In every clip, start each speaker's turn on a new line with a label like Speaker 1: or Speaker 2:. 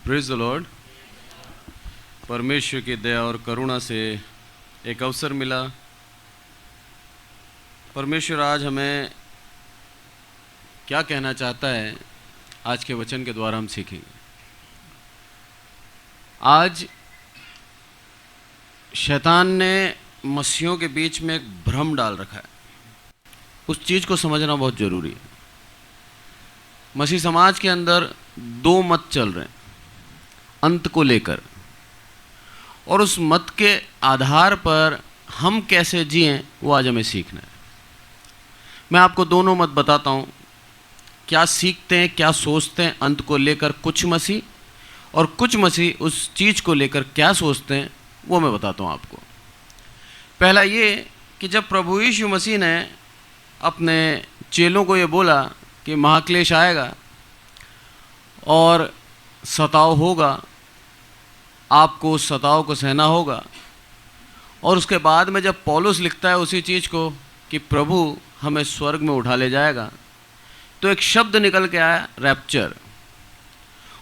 Speaker 1: Praise the Lord. परमेश्वर की दया और करुणा से एक अवसर मिला। परमेश्वर आज हमें क्या कहना चाहता है, आज के वचन के द्वारा हम सीखेंगे। आज शैतान ने मसीहों के बीच में एक भ्रम डाल रखा है। उस चीज़ को समझना बहुत ज़रूरी है। मसीह समाज के अंदर दो मत चल रहे हैं अंत को लेकर, और उस मत के आधार पर हम कैसे जिएं वो आज हमें सीखना है। मैं आपको दोनों मत बताता हूँ, क्या सीखते हैं, क्या सोचते हैं अंत को लेकर कुछ मसीह, और कुछ मसीह उस चीज़ को लेकर क्या सोचते हैं वो मैं बताता हूँ आपको। पहला ये कि जब प्रभु यीशु मसीह ने अपने चेलों को ये बोला कि महाक्लेश आएगा और सताव होगा, आपको उस सताव को सहना होगा, और उसके बाद में जब पौलुस लिखता है उसी चीज़ को कि प्रभु हमें स्वर्ग में उठा ले जाएगा, तो एक शब्द निकल के आया रैप्चर।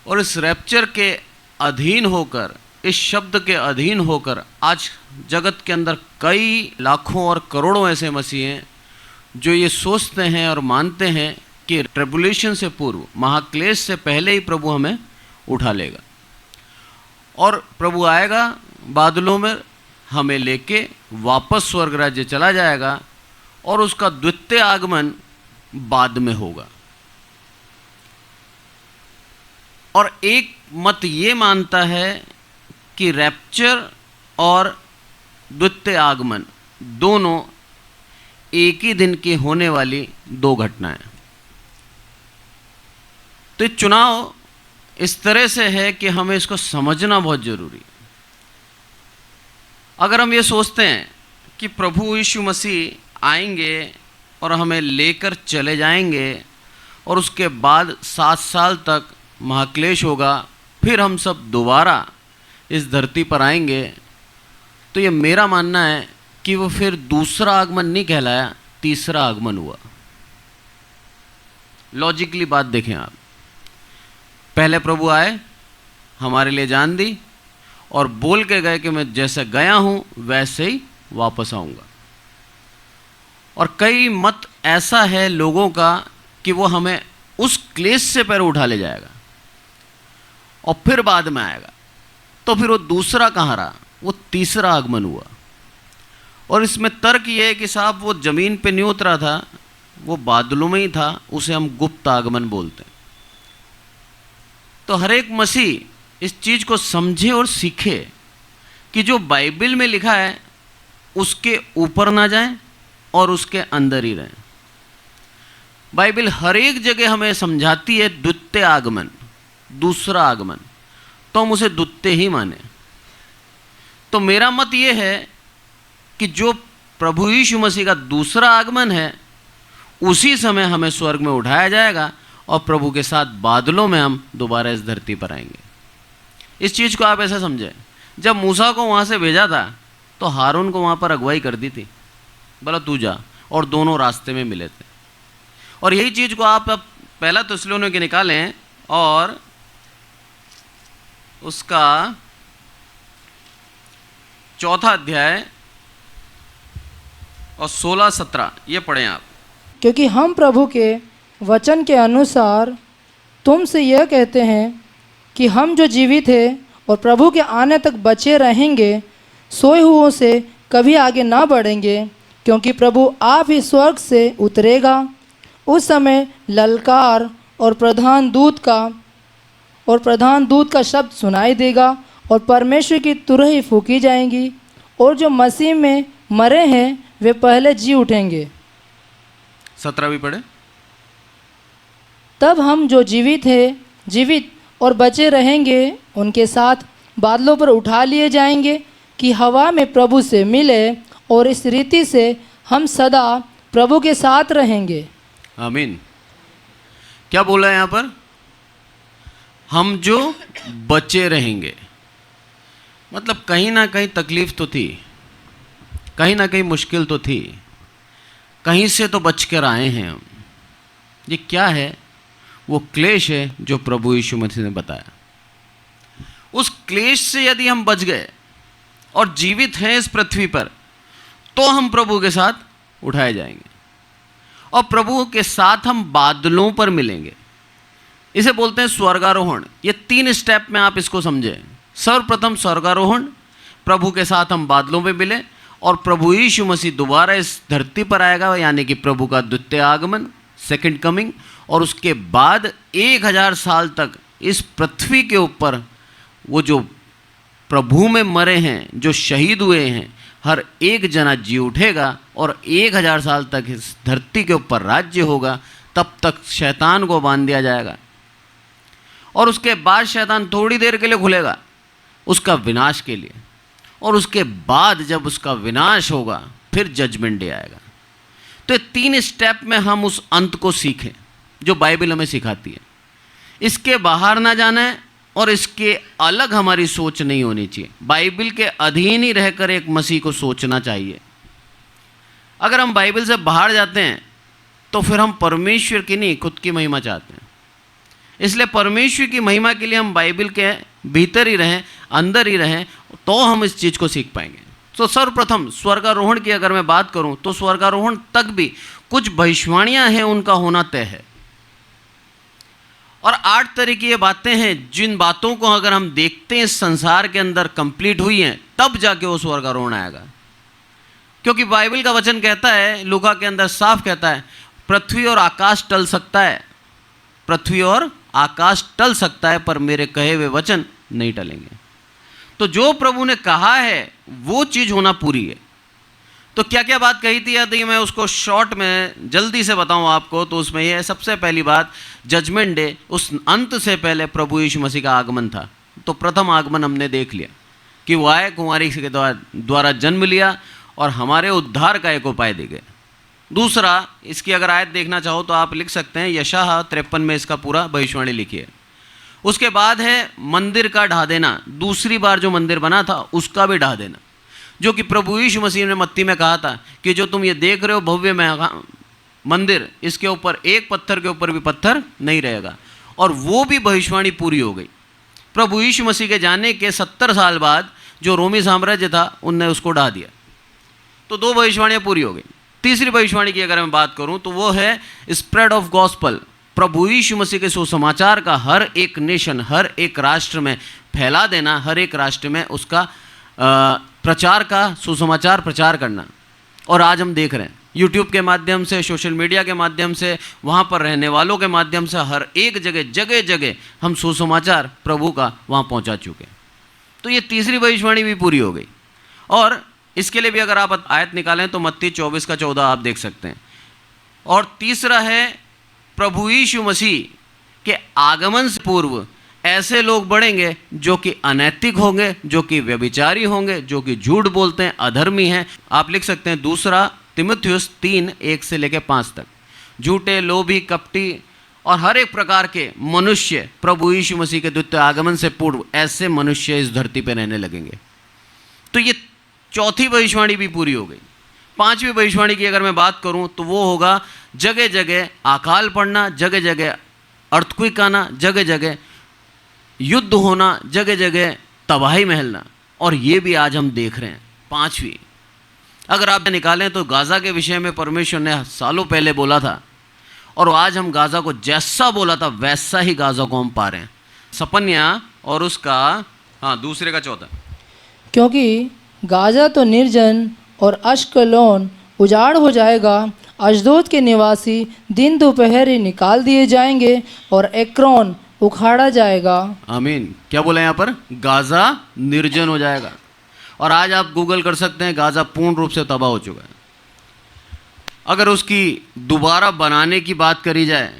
Speaker 1: और इस रैप्चर के अधीन होकर, इस शब्द के अधीन होकर आज जगत के अंदर कई लाखों और करोड़ों ऐसे मसीह हैं जो ये सोचते हैं और मानते हैं कि ट्रिब्युलेशन से पूर्व, महाक्लेश से पहले ही प्रभु हमें उठा लेगा और प्रभु आएगा बादलों में, हमें लेके वापस स्वर्ग राज्य चला जाएगा, और उसका द्वितीय आगमन बाद में होगा। और एक मत ये मानता है कि रैप्चर और द्वितीय आगमन दोनों एक ही दिन की होने वाली दो घटनाएं। तो ये चुनाव इस तरह से है कि हमें इसको समझना बहुत जरूरी है। अगर हम ये सोचते हैं कि प्रभु यीशु मसीह आएंगे और हमें लेकर चले जाएंगे और उसके बाद 7 साल तक महाक्लेश होगा, फिर हम सब दोबारा इस धरती पर आएंगे, तो ये मेरा मानना है कि वो फिर दूसरा आगमन नहीं कहलाया, तीसरा आगमन हुआ। लॉजिकली बात देखें आप, पहले प्रभु आए, हमारे लिए जान दी और बोल के गए कि मैं जैसे गया हूं वैसे ही वापस आऊंगा। और कई मत ऐसा है लोगों का कि वो हमें उस क्लेश से पहले उठा ले जाएगा और फिर बाद में आएगा, तो फिर वो दूसरा कहाँ रहा, वो तीसरा आगमन हुआ। और इसमें तर्क ये है कि साहब वो जमीन पे नहीं उतरा था, वो बादलों में ही था, उसे हम गुप्त आगमन बोलते हैं। तो हर एक मसीह इस चीज़ को समझे और सीखे कि जो बाइबल में लिखा है उसके ऊपर ना जाएं और उसके अंदर ही रहें। बाइबल हर एक जगह हमें समझाती है द्वितीय आगमन, दूसरा आगमन, तो हम उसे द्वितीय ही माने। तो मेरा मत ये है कि जो प्रभु यीशु मसीह का दूसरा आगमन है उसी समय हमें स्वर्ग में उठाया जाएगा और प्रभु के साथ बादलों में हम दोबारा इस धरती पर आएंगे। इस चीज़ को आप ऐसा समझें, जब मूसा को वहाँ से भेजा था तो हारून को वहाँ पर अगुवाई कर दी थी, बोला तू जा, और दोनों रास्ते में मिले थे। और यही चीज़ को आप अब पहला थिस्सलुनीके निकालें और उसका 4 अध्याय और 16-17 ये पढ़ें आप।
Speaker 2: क्योंकि हम प्रभु के वचन के अनुसार तुमसे यह कहते हैं कि हम जो जीवित हैं और प्रभु के आने तक बचे रहेंगे, सोए हुओं से कभी आगे ना बढ़ेंगे, क्योंकि प्रभु आप ही स्वर्ग से उतरेगा। उस समय ललकार और प्रधान दूत का शब्द सुनाई देगा और परमेश्वर की तुरही फूंकी जाएंगी, और जो मसीह में मरे हैं वे पहले जी उठेंगे।
Speaker 1: 17 भी पढ़े।
Speaker 2: तब हम जो जीवित और बचे रहेंगे उनके साथ बादलों पर उठा लिए जाएंगे कि हवा में प्रभु से मिले, और इस रीति से हम सदा प्रभु के साथ रहेंगे। आमीन।
Speaker 1: क्या बोला है यहाँ पर? हम जो बचे रहेंगे, मतलब कहीं ना कहीं तकलीफ तो थी, कहीं ना कहीं मुश्किल तो थी, कहीं से तो बच कर आए हैं हम। ये क्या है? वो क्लेश है जो प्रभु यीशु मसीह ने बताया। उस क्लेश से यदि हम बच गए और जीवित हैं इस पृथ्वी पर, तो हम प्रभु के साथ उठाए जाएंगे और प्रभु के साथ हम बादलों पर मिलेंगे। इसे बोलते हैं स्वर्गारोहण। ये 3 स्टेप में आप इसको समझें। सर्वप्रथम स्वर्गारोहण, प्रभु के साथ हम बादलों में मिले और प्रभु यीशु मसीह दोबारा इस धरती पर आएगा, यानी कि प्रभु का द्वितीय आगमन, सेकंड कमिंग। और उसके बाद 1000 साल तक इस पृथ्वी के ऊपर वो जो प्रभु में मरे हैं, जो शहीद हुए हैं, हर एक जना जी उठेगा और 1000 साल तक इस धरती के ऊपर राज्य होगा। तब तक शैतान को बांध दिया जाएगा और उसके बाद शैतान थोड़ी देर के लिए खुलेगा, उसका विनाश के लिए। और उसके बाद जब उसका विनाश होगा फिर जजमेंट डे आएगा। तो ये 3 स्टेप में हम उस अंत को सीखें जो बाइबल हमें सिखाती है। इसके बाहर ना जाना है और इसके अलग हमारी सोच नहीं होनी चाहिए। बाइबल के अधीन ही रहकर एक मसीह को सोचना चाहिए। अगर हम बाइबल से बाहर जाते हैं तो फिर हम परमेश्वर की नहीं, खुद की महिमा चाहते हैं। इसलिए परमेश्वर की महिमा के लिए हम बाइबल के भीतर ही रहें, अंदर ही रहें, तो हम इस चीज़ को सीख पाएंगे। तो सर्वप्रथम स्वर्गारोहण की अगर मैं बात करूं तो स्वर्गारोहण तक भी कुछ भविष्यवाणियां हैं, उनका होना तय है। और 8 तरह की ये बातें हैं जिन बातों को अगर हम देखते हैं इस संसार के अंदर कंप्लीट हुई हैं, तब जाके वो स्वर्गारोहण आएगा। क्योंकि बाइबल का वचन कहता है, लूका के अंदर साफ कहता है, पृथ्वी और आकाश टल सकता है, पृथ्वी और आकाश टल सकता है, पर मेरे कहे हुए वचन नहीं टलेंगे। तो जो प्रभु ने कहा है वो चीज़ होना पूरी है। तो क्या क्या बात कही थी, यदि मैं उसको शॉर्ट में जल्दी से बताऊं आपको, तो उसमें यह है, सबसे पहली बात, जजमेंट डे, उस अंत से पहले प्रभु यीशु मसीह का आगमन था। तो प्रथम आगमन हमने देख लिया कि वो आए, कुंवारी के द्वारा जन्म लिया और हमारे उद्धार का एक उपाय दे गए। दूसरा, इसकी अगर आयत देखना चाहो तो आप लिख सकते हैं, यशायाह 53 में इसका पूरा भविष्यवाणी लिखी है। उसके बाद है मंदिर का ढा देना, दूसरी बार जो मंदिर बना था उसका भी ढा देना, जो कि प्रभु यीशु मसीह ने मत्ती में कहा था कि जो तुम ये देख रहे हो भव्य में मंदिर, इसके ऊपर एक पत्थर के ऊपर भी पत्थर नहीं रहेगा। और वो भी भविष्यवाणी पूरी हो गई। प्रभु यीशु मसीह के जाने के 70 साल बाद जो रोमी साम्राज्य था उनने उसको ढा दिया। तो 2 भविष्यवाणियाँ पूरी हो गई। तीसरी भविष्यवाणी की अगर मैं बात करूं तो वो है स्प्रेड ऑफ गॉस्पल, प्रभु यीशु मसीह के सुसमाचार का हर एक नेशन, हर एक राष्ट्र में फैला देना, हर एक राष्ट्र में उसका प्रचार का सुसमाचार प्रचार करना। और आज हम देख रहे हैं यूट्यूब के माध्यम से, सोशल मीडिया के माध्यम से, वहाँ पर रहने वालों के माध्यम से, हर एक जगह जगह जगह हम सुसमाचार प्रभु का वहाँ पहुँचा चुके हैं। तो ये तीसरी भविष्यवाणी भी पूरी हो गई। और इसके लिए भी अगर आप आयत निकालें तो मत्ती 24 का 14 आप देख सकते हैं। और तीसरा है, प्रभु यीशु मसीह के आगमन से पूर्व ऐसे लोग बढ़ेंगे जो कि अनैतिक होंगे, जो कि व्यभिचारी होंगे, जो कि झूठ बोलते हैं, अधर्मी हैं। आप लिख सकते हैं 2 तिमुथियुस 3:1 से लेकर 5 तक। झूठे, लोभी, कपटी और हर एक प्रकार के मनुष्य प्रभु यीशु मसीह के द्वितीय आगमन से पूर्व ऐसे मनुष्य इस धरती पर रहने लगेंगे। तो ये चौथी भविष्यवाणी भी पूरी हो गई। 5वीं भविष्यवाणी की अगर मैं बात करूं तो वो होगा, जगह जगह अकाल पड़ना, जगह जगह अर्थक्वेक आना, जगह जगह युद्ध होना, जगह जगह तबाही महलना। और ये भी आज हम देख रहे हैं। 5वीं अगर आप निकालें तो गाज़ा के विषय में परमेश्वर ने सालों पहले बोला था, और आज हम गाज़ा को जैसा बोला था वैसा ही गाज़ा को हम पा रहे हैं। सपन्या और उसका दूसरे का 14,
Speaker 2: क्योंकि गाज़ा तो निर्जन और अश्कलोन उजाड़ हो जाएगा, अशदोद के निवासी दिन दोपहर ही निकाल दिए जाएंगे और एक्रोन उखाड़ा जाएगा।
Speaker 1: आमीन। क्या बोला यहाँ पर? गाज़ा निर्जन हो जाएगा। और आज आप गूगल कर सकते हैं, गाज़ा पूर्ण रूप से तबाह हो चुका है। अगर उसकी दोबारा बनाने की बात करी जाए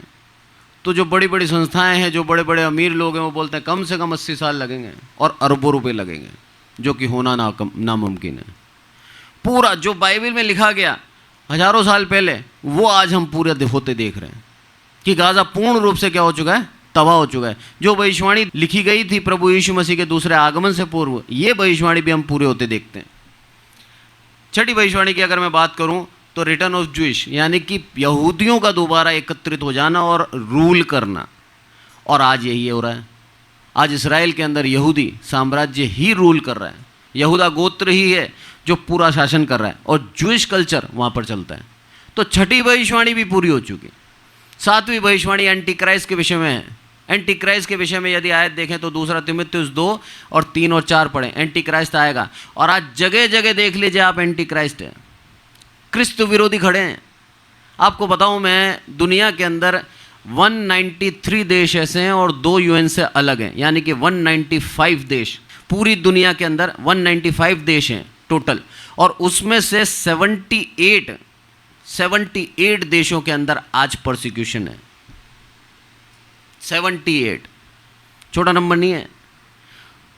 Speaker 1: तो जो बड़ी बड़ी संस्थाएं हैं, जो बड़े बड़े अमीर लोग हैं, वो बोलते हैं कम से कम 80 साल लगेंगे और अरबों रुपए लगेंगे, जो कि होना नामुमकिन है। पूरा जो बाइबल में लिखा गया हजारों साल पहले, वो आज हम पूरे होते देख रहे हैं कि गाज़ा पूर्ण रूप से क्या हो चुका है? तबाह हो चुका है। जो भविष्यवाणी लिखी गई थी प्रभु यीशु मसीह के दूसरे आगमन से पूर्व, ये भविष्यवाणी भी हम पूरे होते देखते हैं। 6ठी भविष्यवाणी की अगर मैं बात करूं तो रिटर्न ऑफ ज्यूइश, यानी कि यहूदियों का दोबारा एकत्रित हो जाना और रूल करना। और आज यही हो रहा है। आज इसराइल के अंदर यहूदी साम्राज्य ही रूल कर रहा है, यहूदा गोत्र ही है जो पूरा शासन कर रहा है और जूइश कल्चर वहाँ पर चलता है। तो छठी भविष्यवाणी भी पूरी हो चुकी। सातवीं भविष्यवाणी एंटी क्राइस्ट के विषय में है। एंटी क्राइस्ट के विषय में यदि आयत देखें तो 2 तीमुथियुस 2 और 3 और 4 पढ़ें, एंटी क्राइस्ट आएगा। और आज जगह जगह देख लीजिए आप, एंटी क्राइस्ट है, क्रिस्त विरोधी खड़े हैं। आपको बताऊं मैं, दुनिया के अंदर 193 देश ऐसे हैं और 2 यूएन से अलग हैं, यानी कि 195 देश पूरी दुनिया के अंदर 195 देश हैं टोटल। और उसमें से 78 देशों के अंदर आज परसिक्यूशन है। 78 छोटा नंबर नहीं है।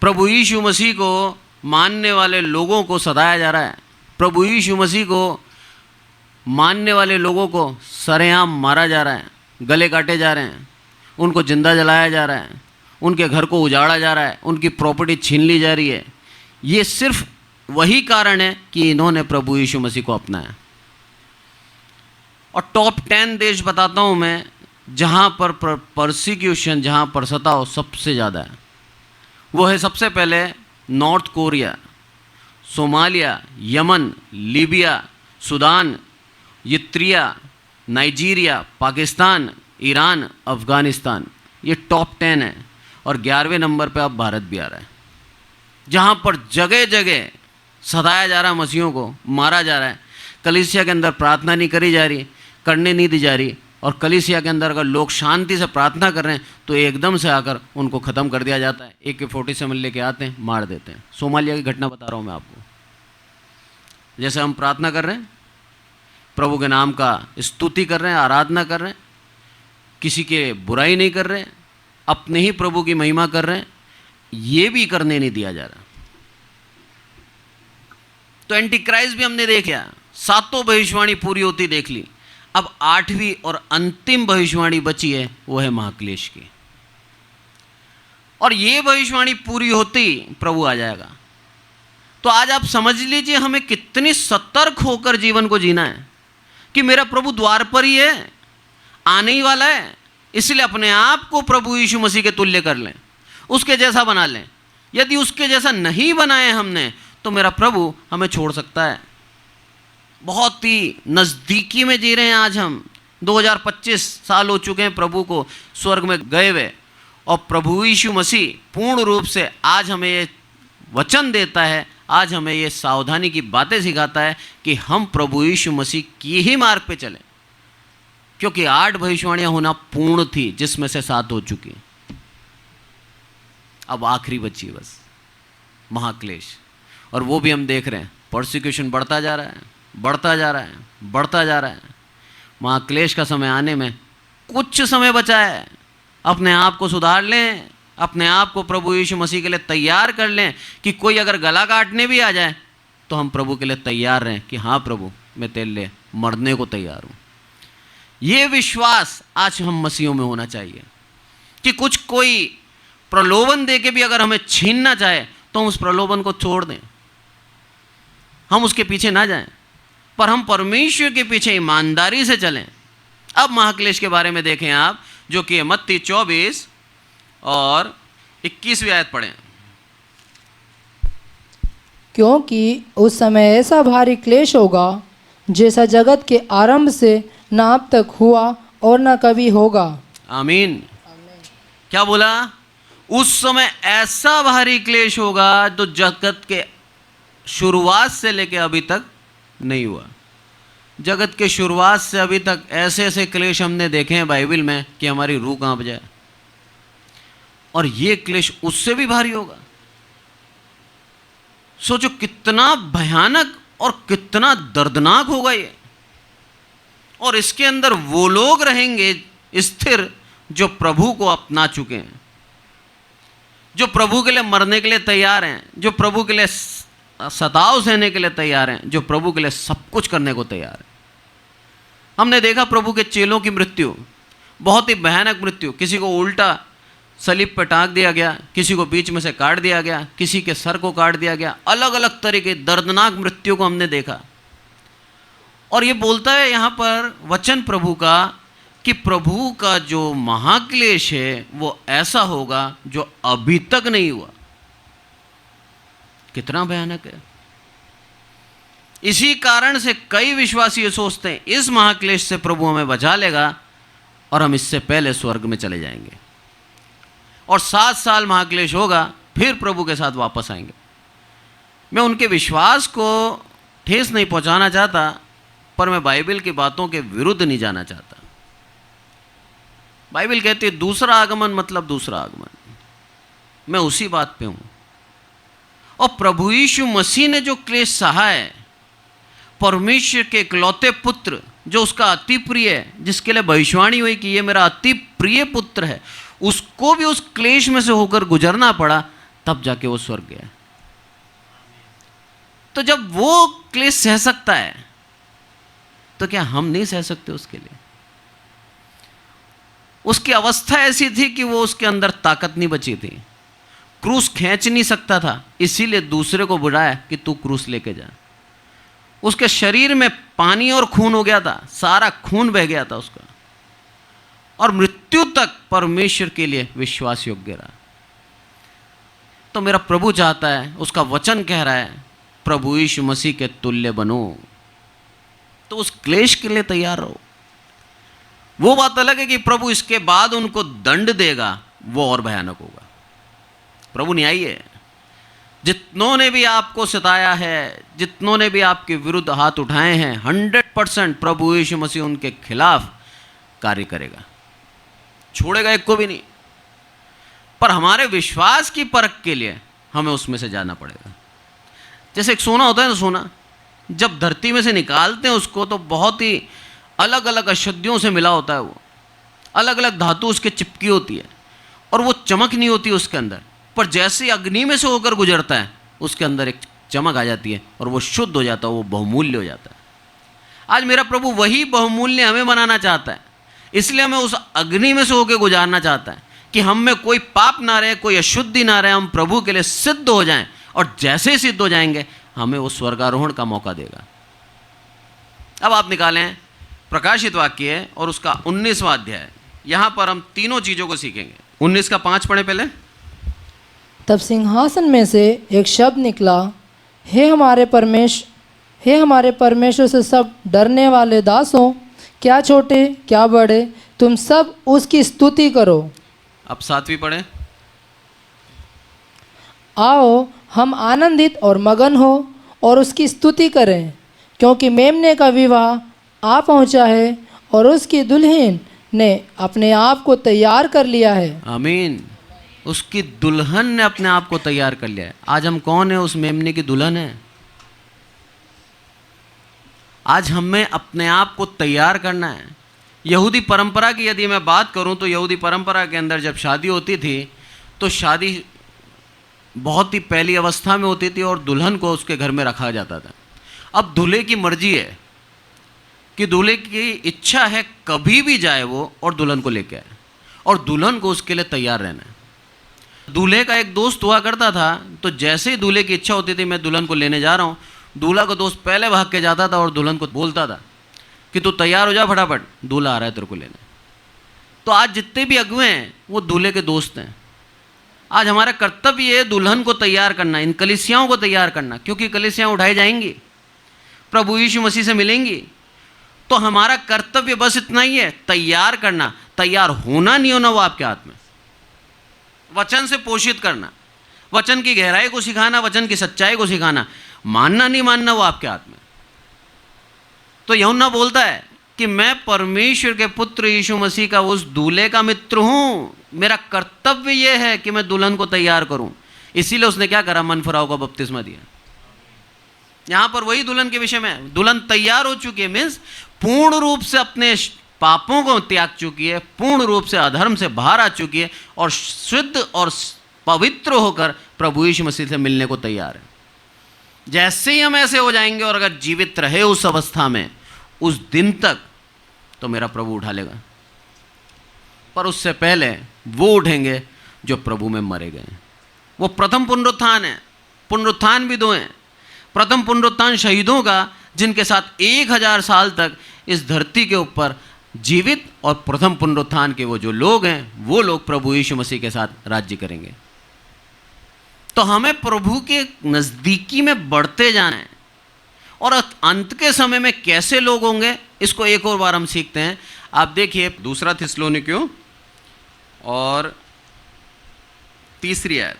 Speaker 1: प्रभु यीशु मसीह को मानने वाले लोगों को सताया जा रहा है। प्रभु यीशु मसीह को मानने वाले लोगों को सरेआम मारा जा रहा है, गले काटे जा रहे हैं, उनको जिंदा जलाया जा रहा है, उनके घर को उजाड़ा जा रहा है, उनकी प्रॉपर्टी छीन ली जा रही है। ये सिर्फ वही कारण है कि इन्होंने प्रभु यीशु मसीह को अपनाया। और टॉप 10 देश बताता हूँ मैं जहाँ पर परसिक्यूशन, जहाँ पर सताव सबसे ज़्यादा है। वो है सबसे पहले north Korea, Somalia, Yemen, Libya, Sudan, Eritrea, Nigeria, Pakistan, Iran, Afghanistan. ये टॉप 10 है। और 11वें नंबर पे अब भारत भी आ रहा है, जहाँ पर जगह जगह सताया जा रहा है, मसीहों को मारा जा रहा है। कलीसिया के अंदर प्रार्थना नहीं करी जा रही, करने नहीं दी जा रही। और कलीसिया के अंदर अगर लोग शांति से प्रार्थना कर रहे हैं तो एकदम से आकर उनको ख़त्म कर दिया जाता है। AK-47 लेके आते हैं, मार देते हैं। सोमालिया की घटना बता रहा हूँ मैं आपको। जैसे हम प्रार्थना कर रहे हैं, प्रभु के नाम का स्तुति कर रहे हैं, आराधना कर रहे हैं, किसी के बुराई नहीं कर रहे हैं, अपने ही प्रभु की महिमा कर रहे हैं, ये भी करने नहीं दिया जा रहा। तो एंटी क्राइस्ट भी हमने देखा, 7 भविष्यवाणी पूरी होती देख ली। अब 8वीं और अंतिम भविष्यवाणी बची है, वो है महाक्लेश की। और ये भविष्यवाणी पूरी होती प्रभु आ जाएगा। तो आज आप समझ लीजिए हमें कितनी सतर्क होकर जीवन को जीना है कि मेरा प्रभु द्वार पर ही है, आने ही वाला है। इसलिए अपने आप को प्रभु यीशु मसीह के तुल्य कर लें, उसके जैसा बना लें। यदि उसके जैसा नहीं बनाए हमने तो मेरा प्रभु हमें छोड़ सकता है। बहुत ही नज़दीकी में जी रहे हैं आज हम। 2025 साल हो चुके हैं प्रभु को स्वर्ग में गए हुए। और प्रभु यीशु मसीह पूर्ण रूप से आज हमें ये वचन देता है, आज हमें ये सावधानी की बातें सिखाता है कि हम प्रभु यीशु मसीह की ही मार्ग पे चलें। क्योंकि 8 भविष्यवाणियां होना पूर्ण थी, जिसमें से 7 हो चुकी। अब आखिरी बची बस महाक्लेश। और वो भी हम देख रहे हैं, परसिक्यूशन बढ़ता जा रहा है, बढ़ता जा रहा है, बढ़ता जा रहा है। महाक्लेश का समय आने में कुछ समय बचा है। अपने आप को सुधार लें, अपने आप को प्रभु यीशु मसीह के लिए तैयार कर लें कि कोई अगर गला काटने भी आ जाए तो हम प्रभु के लिए तैयार रहें कि हाँ प्रभु, मैं तेरे लिए मरने को तैयार हूँ। ये विश्वास आज हम मसीहों में होना चाहिए कि कुछ कोई प्रलोभन दे के भी अगर हमें छीनना चाहे तो हम उस प्रलोभन को छोड़ दें, हम उसके पीछे ना जाएं, पर हम परमेश्वर के पीछे ईमानदारी से चलें। अब महाक्लेश के बारे में देखें आप, जो कि मत्ती 24 और 21वीं आयत पढ़ें।
Speaker 2: क्योंकि उस समय ऐसा भारी क्लेश होगा जैसा जगत के आरंभ से न अब तक हुआ और न कभी होगा।
Speaker 1: आमीन। क्या बोला? उस समय ऐसा भारी क्लेश होगा जो जगत के शुरुआत से लेकर अभी तक नहीं हुआ। जगत के शुरुआत से अभी तक ऐसे ऐसे क्लेश हमने देखे हैं बाइबल में कि हमारी रूह कांप जाए। और ये क्लेश उससे भी भारी होगा। सोचो कितना भयानक और कितना दर्दनाक होगा ये। और इसके अंदर वो लोग रहेंगे स्थिर जो प्रभु को अपना चुके हैं, जो प्रभु के लिए मरने के लिए तैयार हैं, जो प्रभु के लिए सताव सहने के लिए तैयार हैं, जो प्रभु के लिए सब कुछ करने को तैयार हैं। हमने देखा प्रभु के चेलों की मृत्यु, बहुत ही भयानक मृत्यु। किसी को उल्टा सलीब पर टांग दिया गया, किसी को बीच में से काट दिया गया, किसी के सर को काट दिया गया। अलग अलग तरीके दर्दनाक मृत्यु को हमने देखा। और ये बोलता है यहाँ पर वचन प्रभु का कि प्रभु का जो महाक्लेश है वो ऐसा होगा जो अभी तक नहीं हुआ। कितना भयानक है। इसी कारण से कई विश्वासी ये सोचते हैं इस महाक्लेश से प्रभु हमें बचा लेगा और हम इससे पहले स्वर्ग में चले जाएंगे, और 7 साल महाक्लेश होगा, फिर प्रभु के साथ वापस आएंगे। मैं उनके विश्वास को ठेस नहीं पहुंचाना चाहता, पर मैं बाइबल की बातों के विरुद्ध नहीं जाना चाहता। बाइबल कहती है दूसरा आगमन मतलब दूसरा आगमन। मैं उसी बात पे हूं। और प्रभु यीशु मसीह ने जो क्लेश सहा है, परमेश्वर के इकलौते पुत्र जो उसका अति प्रिय है, जिसके लिए भविष्यवाणी हुई कि ये मेरा अति प्रिय पुत्र है, उसको भी उस क्लेश में से होकर गुजरना पड़ा, तब जाके वो स्वर्ग गया। तो जब वो क्लेश सह सकता है तो क्या हम नहीं सह सकते उसके लिए? उसकी अवस्था ऐसी थी कि वो उसके अंदर ताकत नहीं बची थी, क्रूस खींच नहीं सकता था, इसीलिए दूसरे को बुलाया कि तू क्रूस लेके जा। उसके शरीर में पानी और खून हो गया था, सारा खून बह गया था उसका, और मृत्यु तक परमेश्वर के लिए विश्वास योग्य रहा। तो मेरा प्रभु चाहता है, उसका वचन कह रहा है, प्रभु यीशु मसीह के तुल्य बनो। तो उस क्लेश के लिए तैयार रहो। वो बात अलग है कि प्रभु इसके बाद उनको दंड देगा, वो और भयानक होगा। प्रभु न्यायी है। जितनों ने भी आपको सताया है, जितनों ने भी आपके विरुद्ध हाथ उठाए हैं, 100% प्रभु यीशु मसीह उनके खिलाफ कार्य करेगा, छोड़ेगा एक को भी नहीं। पर हमारे विश्वास की परख के लिए हमें उसमें से जाना पड़ेगा। जैसे एक सोना होता है ना, सोना जब धरती में से निकालते हैं उसको, तो बहुत ही अलग अलग अशुद्धियों से मिला होता है। वो अलग अलग धातु उसके चिपकी होती है, और वो चमक नहीं होती उसके अंदर। पर जैसे ही अग्नि में से होकर गुजरता है, उसके अंदर एक चमक आ जाती है, और वो शुद्ध हो जाता है, वो बहुमूल्य हो जाता है। आज मेरा प्रभु वही बहुमूल्य हमें बनाना चाहता है, इसलिए हमें उस अग्नि में से होकर गुजारना चाहता है कि हम में कोई पाप ना रहे, कोई अशुद्धि ना रहे, हम प्रभु के लिए सिद्ध हो जाएं। और जैसे ही सिद्ध हो जाएंगे, हमें वो स्वर्गारोहण का मौका देगा। अब आप निकालें प्रकाशित वाक्य है और उसका 19वां अध्याय। यहां पर हम तीनों चीजों को सीखेंगे। 19 का 5 पढ़े पहले।
Speaker 2: तब सिंहासन में से एक शब्द निकला, हे हमारे परमेश्वर से सब डरने वाले दासों, क्या छोटे क्या बड़े, तुम सब उसकी स्तुति करो।
Speaker 1: अब 7वीं पढ़े।
Speaker 2: आओ हम आनंदित और मगन हो और उसकी स्तुति करें, क्योंकि मेमने का विवाह आ पहुंचा है और उसकी दुल्हन ने अपने आप को तैयार कर लिया है।
Speaker 1: आमीन। उसकी दुल्हन ने अपने आप को तैयार कर लिया है। आज हम कौन है? उस मेमने की दुल्हन है। आज हमें अपने आप को तैयार करना है। यहूदी परंपरा की यदि मैं बात करूं, तो यहूदी परंपरा के अंदर जब शादी होती थी, तो शादी बहुत ही पहली अवस्था में होती थी और दुल्हन को उसके घर में रखा जाता था। अब दूल्हे की मर्जी है कि दूल्हे की इच्छा है कभी भी जाए वो और दुल्हन को लेके आए, और दुल्हन को उसके लिए तैयार रहना है। दूल्हे का एक दोस्त हुआ करता था, तो जैसे ही दूल्हे की इच्छा होती थी मैं दुल्हन को लेने जा रहा हूँ, दूल्हा का दोस्त पहले भाग के जाता था और दुल्हन को बोलता था कि तू तैयार हो जा फटाफट, दूल्हा आ रहा है तेरे को लेने। तो आज जितने भी अगुए हैं वो दूल्हे के दोस्त हैं। आज हमारा कर्तव्य है दुल्हन को तैयार करना, इन कलीसियाओं को तैयार करना, क्योंकि कलीसियाँ उठाई जाएंगी, प्रभु यीशु मसीह से मिलेंगी। तो हमारा कर्तव्य बस इतना ही है, तैयार करना। तैयार होना नहीं होना वो आपके हाथ में। वचन से पोषित करना, वचन की गहराई को सिखाना, वचन की सच्चाई को सिखाना। मानना नहीं मानना वो आपके हाथ में। तो यूहन्ना बोलता है कि मैं परमेश्वर के पुत्र यीशु मसीह का उस दूल्हे का मित्र हूं। मेरा कर्तव्य यह है कि मैं दुल्हन को तैयार करूं। इसीलिए उसने क्या करा? मन फिराव का बपतिस्मा दिया। यहां पर वही दुल्हन के विषय में, दुल्हन तैयार हो चुकी है, मीन्स पूर्ण रूप से अपने पापों को त्याग चुकी है, पूर्ण रूप से अधर्म से बाहर आ चुकी है, और शुद्ध और पवित्र होकर प्रभु यीशु मसीह से मिलने को तैयार है। जैसे ही हम ऐसे हो जाएंगे और अगर जीवित रहे उस अवस्था में उस दिन तक, तो मेरा प्रभु उठा लेगा। पर उससे पहले वो उठेंगे जो प्रभु में मरे गए। वो प्रथम पुनरुत्थान है। पुनरुत्थान भी दो हैं। प्रथम पुनरुत्थान शहीदों का, जिनके साथ 1000 साल तक इस धरती के ऊपर जीवित और प्रथम पुनरुत्थान के वो जो लोग हैं, वो लोग प्रभु यीशु मसीह के साथ राज्य करेंगे। तो हमें प्रभु के नज़दीकी में बढ़ते जाना है, और अंत के समय में कैसे लोग होंगे इसको एक और बार हम सीखते हैं। आप देखिए दूसरा थिस्सलुनीकियों और तीसरी आयत,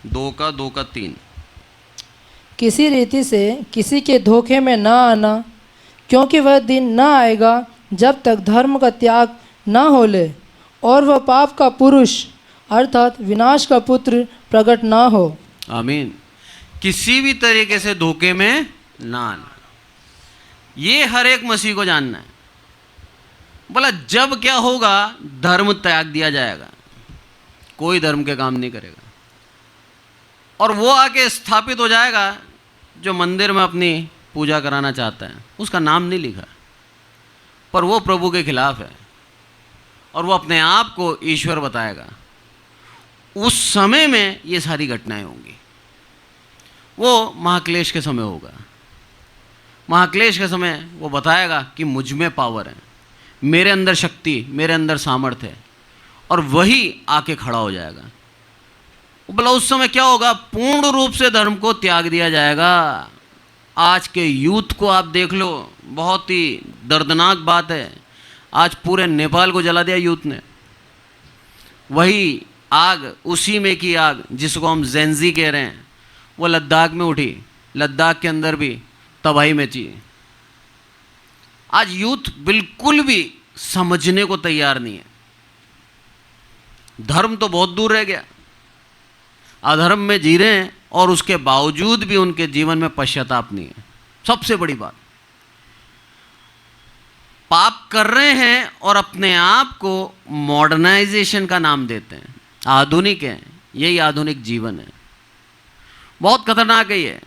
Speaker 1: 2:2-3।
Speaker 2: किसी रीति से किसी के धोखे में न आना, क्योंकि वह दिन न आएगा जब तक धर्म का त्याग न हो ले और वह पाप का पुरुष अर्थात विनाश का पुत्र प्रकट न हो।
Speaker 1: आमीन। किसी भी तरीके से धोखे में ना आना, ये हर एक मसीह को जानना है। बोला जब क्या होगा, धर्म त्याग दिया जाएगा, कोई धर्म के काम नहीं करेगा, और वो आके स्थापित हो जाएगा जो मंदिर में अपनी पूजा कराना चाहता है। उसका नाम नहीं लिखा, पर वो प्रभु के खिलाफ है और वो अपने आप को ईश्वर बताएगा। उस समय में ये सारी घटनाएं होंगी। वो महाक्लेश के समय होगा। महाक्लेश के समय वो बताएगा कि मुझ में पावर है, मेरे अंदर शक्ति, मेरे अंदर सामर्थ्य है, और वही आके खड़ा हो जाएगा। बोला उस समय क्या होगा, पूर्ण रूप से धर्म को त्याग दिया जाएगा। आज के यूथ को आप देख लो, बहुत ही दर्दनाक बात है। आज पूरे नेपाल को जला दिया यूथ ने। वही आग, उसी में की आग जिसको हम जेंजी कह रहे हैं, वो लद्दाख में उठी, लद्दाख के अंदर भी तबाही मची। आज यूथ बिल्कुल भी समझने को तैयार नहीं है। धर्म तो बहुत दूर रह गया, अधर्म में जी रहे हैं, और उसके बावजूद भी उनके जीवन में पश्चाताप नहीं है। सबसे बड़ी बात, पाप कर रहे हैं और अपने आप को मॉडर्नाइजेशन का नाम देते हैं, आधुनिक हैं। यही आधुनिक जीवन है, बहुत खतरनाक है ये।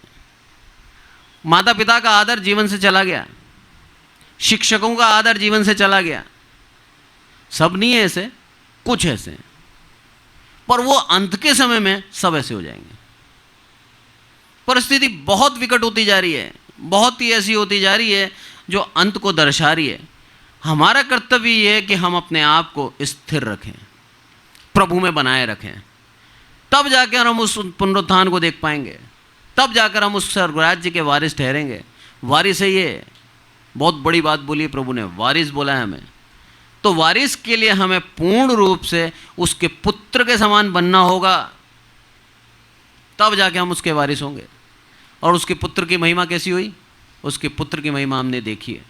Speaker 1: माता पिता का आदर जीवन से चला गया, शिक्षकों का आदर जीवन से चला गया। सब नहीं है ऐसे, कुछ ऐसे हैं, पर वो अंत के समय में सब ऐसे हो जाएंगे। परिस्थिति बहुत विकट होती जा रही है, बहुत ही ऐसी होती जा रही है जो अंत को दर्शा रही है। हमारा कर्तव्य ये है कि हम अपने आप को स्थिर रखें, प्रभु में बनाए रखें, तब जाकर हम उस पुनरुत्थान को देख पाएंगे, तब जाकर हम उस स्वर्गराज्य के वारिस ठहरेंगे। वारिस है, ये बहुत बड़ी बात बोली प्रभु ने, वारिस बोला है हमें। तो वारिस के लिए हमें पूर्ण रूप से उसके पुत्र के समान बनना होगा, तब जाके हम उसके वारिस होंगे। और उसके पुत्र की महिमा कैसी हुई, उसके पुत्र की महिमा हमने देखी है।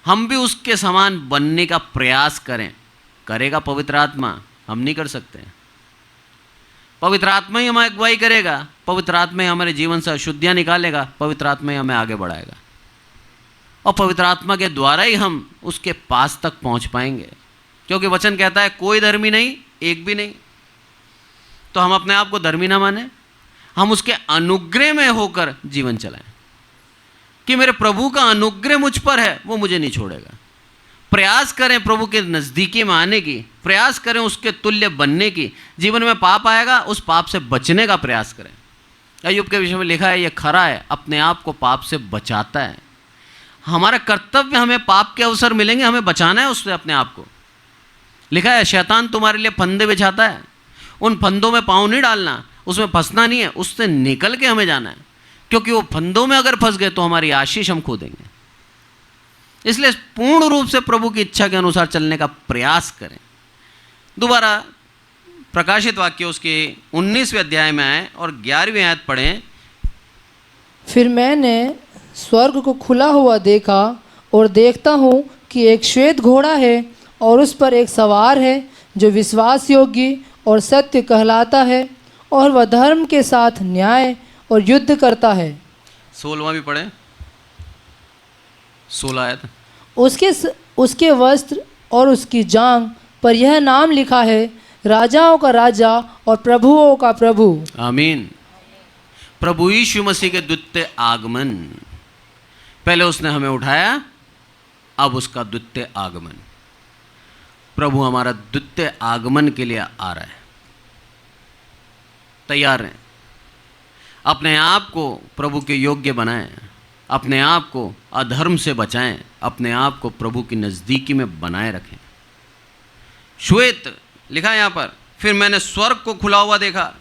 Speaker 1: हम भी उसके समान बनने का प्रयास करें। करेगा पवित्र आत्मा, हम नहीं कर सकते। पवित्र आत्मा ही हमारी अगुवाई करेगा, पवित्र आत्मा ही हमारे जीवन से अशुद्धियाँ निकालेगा, पवित्र आत्मा ही हमें आगे बढ़ाएगा, और पवित्र आत्मा के द्वारा ही हम उसके पास तक पहुंच पाएंगे। क्योंकि वचन कहता है कोई धर्मी नहीं, एक भी नहीं। तो हम अपने आप को धर्मी ना माने, हम उसके अनुग्रह में होकर जीवन चलाएं कि मेरे प्रभु का अनुग्रह मुझ पर है, वो मुझे नहीं छोड़ेगा। प्रयास करें प्रभु के नज़दीकी में आने की, प्रयास करें उसके तुल्य बनने की। जीवन में पाप आएगा, उस पाप से बचने का प्रयास करें। अय्यूब के विषय में लिखा है, ये खरा है, अपने आप को पाप से बचाता है। हमारा कर्तव्य, हमें पाप के अवसर मिलेंगे, हमें बचाना है उससे अपने आप को। लिखा है शैतान तुम्हारे लिए फंदे बिछाता है, उन फंदों में पाँव नहीं डालना, उसमें फंसना नहीं है, उससे निकल के हमें जाना है। क्योंकि वो फंदों में अगर फंस गए तो हमारी आशीष हम खो देंगे। इसलिए पूर्ण रूप से प्रभु की इच्छा के अनुसार चलने का प्रयास करें। दोबारा प्रकाशित वाक्य उसके 19वें अध्याय में आए और 11वीं आयत पढ़ें।
Speaker 2: फिर मैंने स्वर्ग को खुला हुआ देखा, और देखता हूँ कि एक श्वेत घोड़ा है, और उस पर एक सवार है जो विश्वास योग्य और सत्य कहलाता है, और वह धर्म के साथ न्याय और युद्ध करता है।
Speaker 1: 16वां भी पढ़ें, 16 आयत।
Speaker 2: उसके वस्त्र और उसकी जांघ पर यह नाम लिखा है, राजाओं का राजा और प्रभुओं का प्रभु।
Speaker 1: आमीन। प्रभु यीशु मसीह के द्वितीय आगमन, पहले उसने हमें उठाया, अब उसका द्वितीय आगमन। प्रभु हमारा द्वितीय आगमन के लिए आ रहा है। तैयार हैं, अपने आप को प्रभु के योग्य बनाएं, अपने आप को अधर्म से बचाएं, अपने आप को प्रभु की नज़दीकी में बनाए रखें। श्वेत लिखा है यहाँ पर, फिर मैंने स्वर्ग को खुला हुआ देखा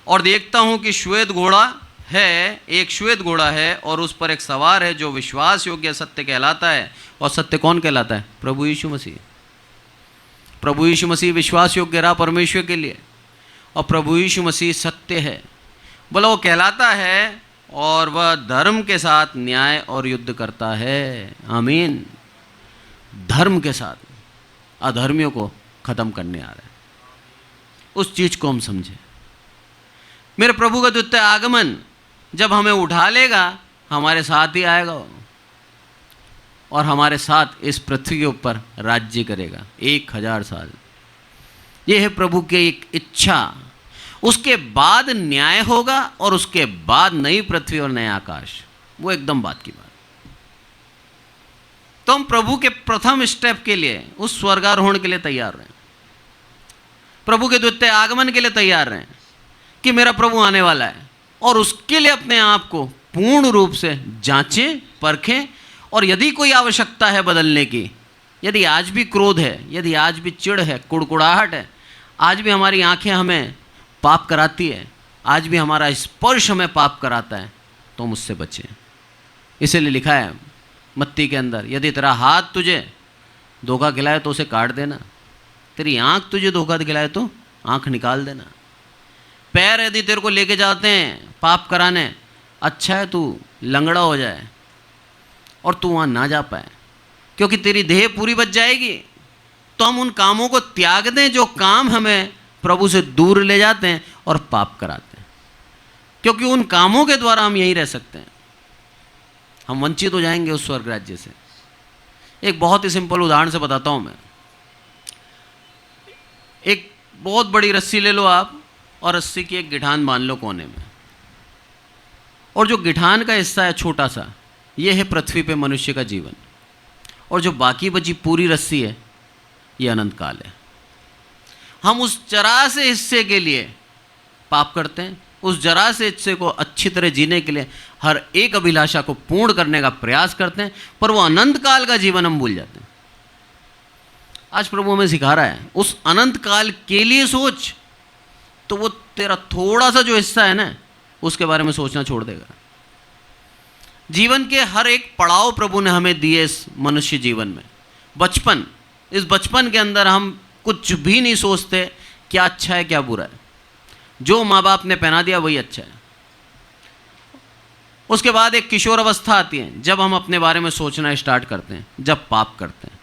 Speaker 1: और देखता हूँ कि श्वेत घोड़ा है, एक श्वेत घोड़ा है और उस पर एक सवार है जो विश्वास योग्य सत्य कहलाता है। और सत्य कौन कहलाता है? प्रभु यीशु मसीह। प्रभु यीशु मसीह विश्वास योग्य रहा परमेश्वर के लिए, और प्रभु यीशु मसीह सत्य है। बोला वो कहलाता है और वह धर्म के साथ न्याय और युद्ध करता है। आमीन। धर्म के साथ अधर्मियों को ख़त्म करने आ रहा है। उस चीज़ को हम समझें। मेरे प्रभु का द्वितीय आगमन जब हमें उठा लेगा, हमारे साथ ही आएगा और हमारे साथ इस पृथ्वी के ऊपर राज्य करेगा 1000 साल। ये है प्रभु की एक इच्छा। उसके बाद न्याय होगा और उसके बाद नई पृथ्वी और नया आकाश। वो एकदम बात की बात। तो हम प्रभु के प्रथम स्टेप के लिए, उस स्वर्गारोहण के लिए तैयार रहें, प्रभु के द्वितीय आगमन के लिए तैयार रहें कि मेरा प्रभु आने वाला है, और उसके लिए अपने आप को पूर्ण रूप से जांचें, परखें। और यदि कोई आवश्यकता है बदलने की, यदि आज भी क्रोध है, यदि आज भी चिढ़ है, कुड़कुड़ाहट है, आज भी हमारी आंखें हमें पाप कराती है, आज भी हमारा स्पर्श हमें पाप कराता है, तो हम उससे बचें। इसीलिए लिखा है मत्ती के अंदर, यदि तेरा हाथ तुझे धोखा खिलाए तो उसे काट देना, तेरी आंख तुझे धोखा खिलाए तो आंख निकाल देना। पैर यदि तेरे को लेके जाते हैं पाप कराने, अच्छा है तू लंगड़ा हो जाए और तू वहाँ ना जा पाए, क्योंकि तेरी देह पूरी बच जाएगी। तो हम उन कामों को त्याग दें जो काम हमें प्रभु से दूर ले जाते हैं और पाप कराते हैं, क्योंकि उन कामों के द्वारा हम यहीं रह सकते हैं। हम वंचित हो जाएंगे उस स्वर्ग राज्य से। एक बहुत ही सिंपल उदाहरण से बताता हूँ मैं। एक बहुत बड़ी रस्सी ले लो आप, और रस्सी की एक गिठान बांध लो कोने में, और जो गिठान का हिस्सा है छोटा सा, ये है पृथ्वी पे मनुष्य का जीवन, और जो बाकी बची पूरी रस्सी है ये अनंत काल है। हम उस जरा से हिस्से के लिए पाप करते हैं, उस जरा से हिस्से को अच्छी तरह जीने के लिए हर एक अभिलाषा को पूर्ण करने का प्रयास करते हैं, पर वो अनंत काल का जीवन हम भूल जाते हैं। आज प्रभु हमें सिखा रहा है उस अनंत काल के लिए सोच, तो वो तेरा थोड़ा सा जो हिस्सा है ना, उसके बारे में सोचना छोड़ देगा। जीवन के हर एक पड़ाव प्रभु ने हमें दिए इस मनुष्य जीवन में। बचपन, इस बचपन के अंदर हम कुछ भी नहीं सोचते क्या अच्छा है क्या बुरा है, जो माँ बाप ने पहना दिया वही अच्छा है। उसके बाद एक किशोर अवस्था आती है, जब हम अपने बारे में सोचना स्टार्ट करते हैं, जब पाप करते हैं,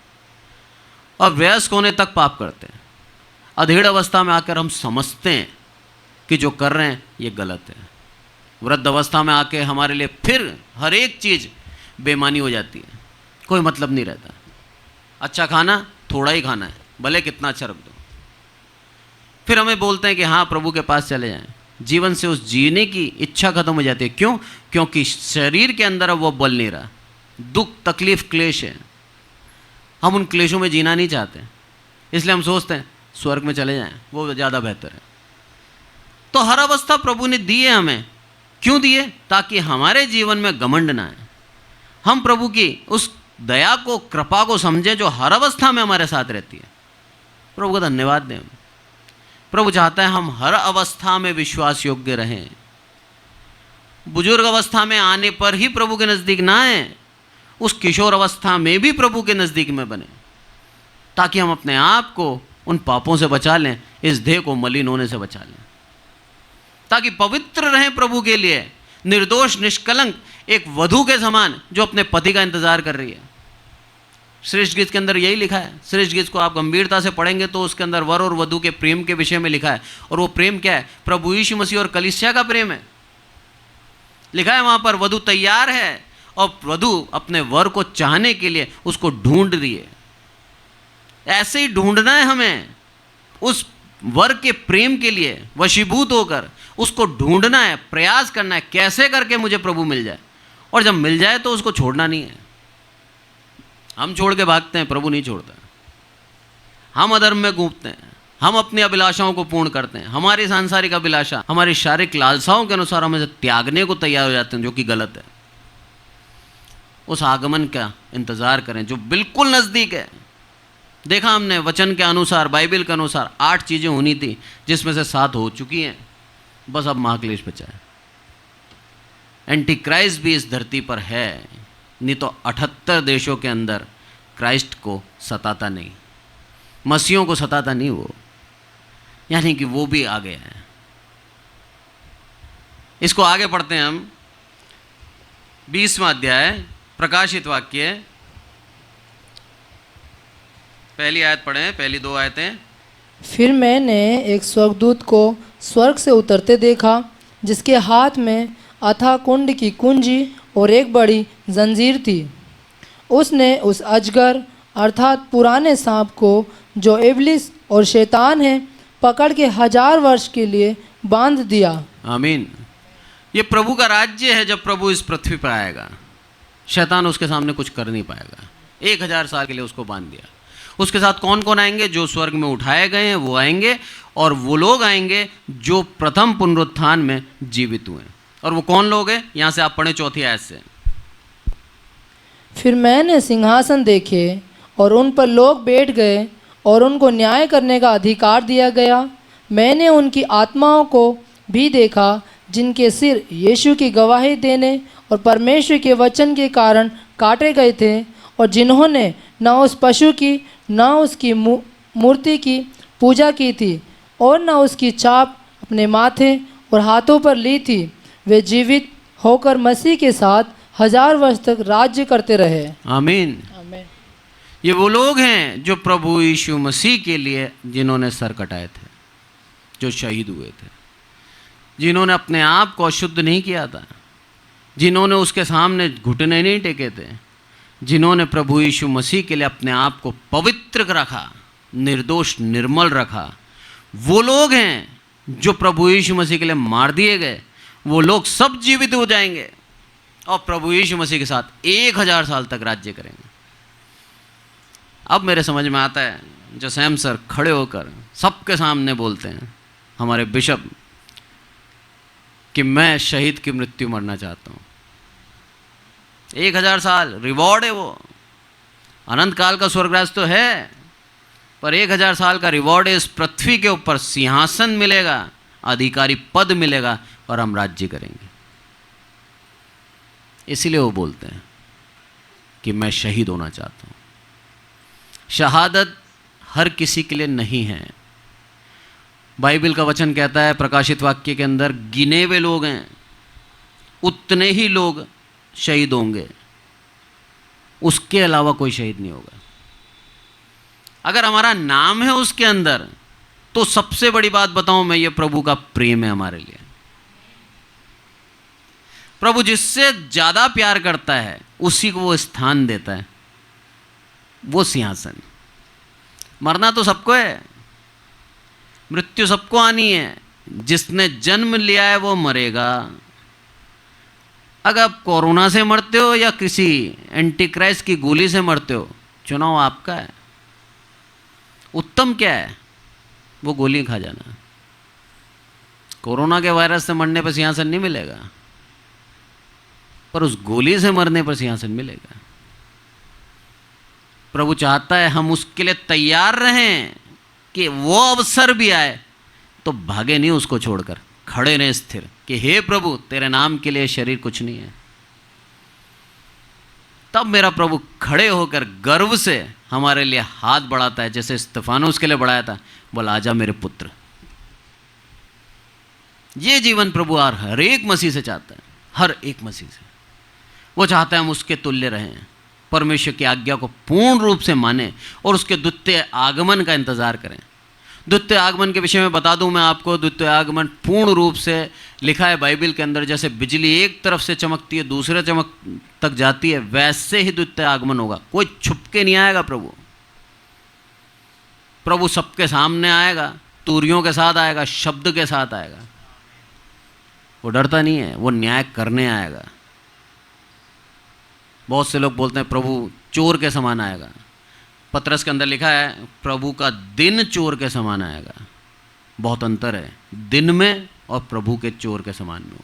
Speaker 1: और वयस्क होने तक पाप करते हैं। अधेड़ अवस्था में आकर हम समझते हैं कि जो कर रहे हैं ये गलत है। वृद्ध अवस्था में आके हमारे लिए फिर हर एक चीज़ बेमानी हो जाती है, कोई मतलब नहीं रहता। अच्छा खाना थोड़ा ही खाना है, भले कितना अच्छा रख दो। फिर हमें बोलते हैं कि हाँ प्रभु के पास चले जाएं। जीवन से उस जीने की इच्छा खत्म हो जाती है। क्यों? क्योंकि शरीर के अंदर अब वो बल नहीं रहा, दुख तकलीफ क्लेश है। हम उन क्लेशों में जीना नहीं चाहते, इसलिए हम सोचते हैं स्वर्ग में चले जाएं, वो ज़्यादा बेहतर है। तो हर अवस्था प्रभु ने दी है हमें। क्यों दिए? ताकि हमारे जीवन में घमंड ना आए, हम प्रभु की उस दया को, कृपा को समझें जो हर अवस्था में हमारे साथ रहती है। प्रभु का धन्यवाद दें। प्रभु चाहता है हम हर अवस्था में विश्वास योग्य रहें। बुजुर्ग अवस्था में आने पर ही प्रभु के नज़दीक ना आए, उस किशोर अवस्था में भी प्रभु के नज़दीक में बने, ताकि हम अपने आप को उन पापों से बचा लें, इस देह को मलिन होने से बचा लें, ताकि पवित्र रहें प्रभु के लिए, निर्दोष निष्कलंक एक वधू के समान जो अपने पति का इंतजार कर रही है। श्रेष्ठ गीत के अंदर यही लिखा है। श्रेष्ठ गीत को आप गंभीरता से पढ़ेंगे तो उसके अंदर वर और वधू के प्रेम के विषय में लिखा है। और वो प्रेम क्या है? प्रभु यीशु मसीह और कलीसिया का प्रेम है। लिखा है वहाँ पर वधू तैयार है और वधू अपने वर को चाहने के लिए उसको ढूंढ रही है। ऐसे ही ढूंढना है हमें, उस वर के प्रेम के लिए वशीभूत होकर उसको ढूंढना है, प्रयास करना है कैसे करके मुझे प्रभु मिल जाए। और जब मिल जाए तो उसको छोड़ना नहीं है। हम छोड़ के भागते हैं, प्रभु नहीं छोड़ता। हम अधर्म में घूमते हैं, हम अपनी अभिलाषाओं को पूर्ण करते हैं, हमारी सांसारिक अभिलाषा, हमारी शारीरिक लालसाओं के अनुसार हम इसे त्यागने को तैयार हो जाते हैं, जो कि गलत है। उस आगमन का इंतज़ार करें जो बिल्कुल नज़दीक है। देखा हमने वचन के अनुसार, बाइबल के अनुसार 8 चीज़ें होनी थी, जिसमें से 7 हो चुकी हैं। बस अब महाक्लेश बचा है। एंटी क्राइस्ट भी इस धरती पर है, नहीं तो 78 देशों के अंदर क्राइस्ट को सताता नहीं, मसीहों को सताता नहीं वो, यानी कि वो भी आ गया है। इसको आगे पढ़ते हैं हम। 20वां अध्याय प्रकाशित वाक्य, पहली आयत पढ़ें, पहली 2 आयतें।
Speaker 2: फिर मैंने एक स्वर्गदूत को स्वर्ग से उतरते देखा, जिसके हाथ में अथाह कुंड की कुंजी और एक बड़ी जंजीर थी। उसने उस अजगर अर्थात पुराने सांप को, जो इब्लिस और शैतान है, पकड़ के 1000 वर्ष के लिए बांध दिया।
Speaker 1: आमीन। ये प्रभु का राज्य है। जब प्रभु इस पृथ्वी पर आएगा, शैतान उसके सामने कुछ कर नहीं पाएगा। 1000 साल के लिए उसको बांध दिया। उसके साथ कौन कौन आएंगे? जो स्वर्ग में उठाए गए हैं वो आएंगे, और वो लोग आएंगे जो प्रथम पुनरुत्थान में जीवित हुए। और वो कौन लोग हैं? यहाँ से आप पढ़ें 4 आयत से।
Speaker 2: फिर मैंने सिंहासन देखे और उन पर लोग बैठ गए और उनको न्याय करने का अधिकार दिया गया। मैंने उनकी आत्माओं को भी देखा, जिनके सिर यीशु की गवाही देने और परमेश्वर के वचन के कारण काटे गए थे, और जिन्होंने न उस पशु की न उसकी मूर्ति की पूजा की थी और न उसकी छाप अपने माथे और हाथों पर ली थी। वे जीवित होकर मसीह के साथ 1000 वर्ष तक राज्य करते रहे।
Speaker 1: आमीन।
Speaker 2: आमीन।
Speaker 1: ये वो लोग हैं जो प्रभु यीशु मसीह के लिए, जिन्होंने सर कटाए थे, जो शहीद हुए थे, जिन्होंने अपने आप को अशुद्ध नहीं किया था, जिन्होंने उसके सामने घुटने नहीं टेके थे, जिन्होंने प्रभु यीशु मसीह के लिए अपने आप को पवित्र रखा, निर्दोष निर्मल रखा। वो लोग हैं जो प्रभु यीशु मसीह के लिए मार दिए गए। वो लोग सब जीवित हो जाएंगे और प्रभु यीशु मसीह के साथ 1000 साल तक राज्य करेंगे। अब मेरे समझ में आता है, जो सैम सर खड़े होकर सबके सामने बोलते हैं, हमारे बिशप, कि मैं शहीद की मृत्यु मरना चाहता हूँ। 1000 साल रिवॉर्ड है, वो अनंत काल का स्वर्गराज तो है, पर 1000 साल का रिवॉर्ड है। इस पृथ्वी के ऊपर सिंहासन मिलेगा, अधिकारी पद मिलेगा, और हम राज्य करेंगे। इसीलिए वो बोलते हैं कि मैं शहीद होना चाहता हूँ। शहादत हर किसी के लिए नहीं है। बाइबल का वचन कहता है प्रकाशित वाक्य के अंदर, गिने हुए लोग हैं, उतने ही लोग शहीद होंगे, उसके अलावा कोई शहीद नहीं होगा। अगर हमारा नाम है उसके अंदर, तो सबसे बड़ी बात बताऊं मैं, ये प्रभु का प्रेम है हमारे लिए। प्रभु जिससे ज्यादा प्यार करता है उसी को वो स्थान देता है, वो सिंहासन। मरना तो सबको है, मृत्यु सबको आनी है। जिसने जन्म लिया है वो मरेगा। अगर आप कोरोना से मरते हो या किसी एंटी क्राइस्ट की गोली से मरते हो, चुनाव आपका है। उत्तम क्या है? वो गोली खा जाना। कोरोना के वायरस से मरने पर सिंहासन नहीं मिलेगा, पर उस गोली से मरने पर सिंहासन मिलेगा। प्रभु चाहता है हम उसके लिए तैयार रहें कि वो अवसर भी आए तो भागे नहीं उसको छोड़कर, खड़े रहें स्थिर कि हे प्रभु, तेरे नाम के लिए शरीर कुछ नहीं है। तब मेरा प्रभु खड़े होकर गर्व से हमारे लिए हाथ बढ़ाता है, जैसे स्तिफानोस के लिए बढ़ाया था, बोला आजा मेरे पुत्र। ये जीवन प्रभु हर एक मसीह से चाहता है, हर एक मसीह से। वो चाहता है हम उसके तुल्य रहें, परमेश्वर की आज्ञा को पूर्ण रूप से माने और उसके द्वितीय आगमन का इंतजार करें। द्वितीय आगमन के विषय में बता दूं मैं आपको, द्वितीय आगमन पूर्ण रूप से लिखा है बाइबल के अंदर। जैसे बिजली एक तरफ से चमकती है दूसरे चमक तक जाती है, वैसे ही द्वितीय आगमन होगा। कोई छुप के नहीं आएगा प्रभु। प्रभु सबके सामने आएगा, तूरियों के साथ आएगा, शब्द के साथ आएगा। वो डरता नहीं है, वो न्याय करने आएगा। बहुत से लोग बोलते हैं प्रभु चोर के समान आएगा। पतरस के अंदर लिखा है प्रभु का दिन चोर के समान आएगा। बहुत अंतर है दिन में और प्रभु के चोर के समान में।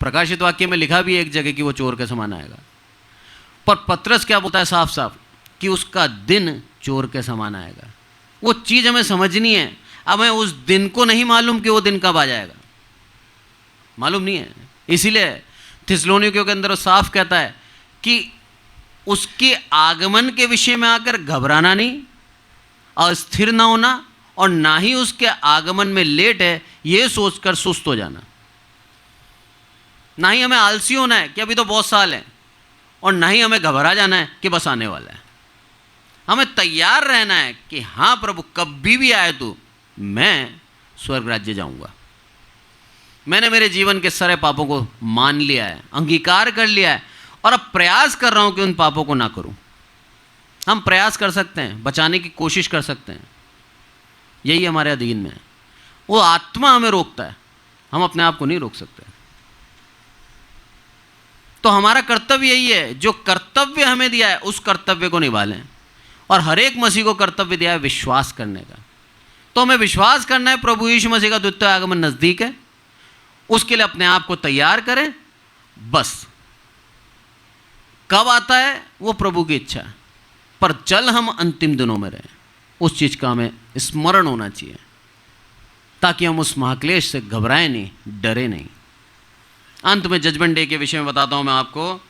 Speaker 1: प्रकाशित वाक्य में लिखा भी एक जगह कि वो चोर के समान आएगा। पर पतरस क्या बोलता है साफ साफ कि उसका दिन चोर के समान आएगा। वो चीज़ हमें समझनी है। अब हमें उस दिन को नहीं मालूम कि वो दिन कब आ जाएगा, मालूम नहीं है। इसीलिए थिस्सलुनीकियों के अंदर वो साफ कहता है कि उसके आगमन के विषय में आकर घबराना नहीं, अस्थिर ना होना, और ना ही उसके आगमन में लेट है ये सोचकर सुस्त हो जाना। ना ही हमें आलसी होना है कि अभी तो बहुत साल हैं, और ना ही हमें घबरा जाना है कि बस आने वाला है। हमें तैयार रहना है कि हाँ प्रभु कभी भी आए तो मैं स्वर्ग राज्य जाऊंगा। मैंने मेरे जीवन के सारे पापों को मान लिया है, अंगीकार कर लिया है, और अब प्रयास कर रहा हूं कि उन पापों को ना करूं। हम प्रयास कर सकते हैं, बचाने की कोशिश कर सकते हैं, यही हमारे अधीन में है। वो आत्मा हमें रोकता है, हम अपने आप को नहीं रोक सकते। तो हमारा कर्तव्य यही है, जो कर्तव्य हमें दिया है उस कर्तव्य को निभा लें। और हर एक मसीह को कर्तव्य दिया है विश्वास करने का। तो हमें विश्वास करना है प्रभु यीशु मसीह का द्वितीय आगमन नजदीक है, उसके लिए अपने आप को तैयार करें। बस कब आता है वो प्रभु की इच्छा है, पर चल हम अंतिम दिनों में रहें, उस चीज का हमें स्मरण होना चाहिए, ताकि हम उस महाक्लेश से घबराएं नहीं, डरे नहीं। अंत में जजमेंट डे के विषय में बताता हूं मैं आपको।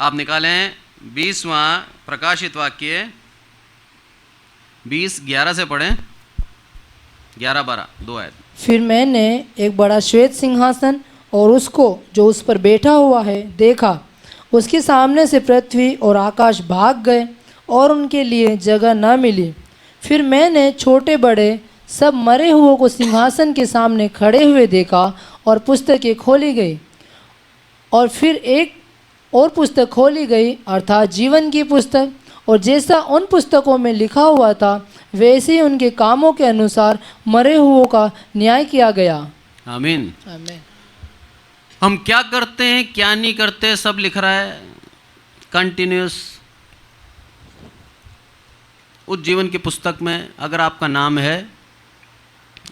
Speaker 1: आप निकालें 20वां प्रकाशित वाक्य 20:11 से पढ़ें, 11-12 दो आयत।
Speaker 2: फिर मैंने एक बड़ा श्वेत सिंहासन और उसको जो उस पर बैठा हुआ है देखा। उसके सामने से पृथ्वी और आकाश भाग गए और उनके लिए जगह न मिली। फिर मैंने छोटे बड़े सब मरे हुओं को सिंहासन के सामने खड़े हुए देखा, और पुस्तकें खोली गई। और फिर एक और पुस्तक खोली गई, अर्थात जीवन की पुस्तक, और जैसा उन पुस्तकों में लिखा हुआ था वैसे ही उनके कामों के अनुसार मरे हुओं का न्याय किया गया।
Speaker 1: आमीन।
Speaker 2: आमीन।
Speaker 1: हम क्या करते हैं क्या नहीं करते सब लिख रहा है कंटिन्यूस। उस जीवन की पुस्तक में अगर आपका नाम है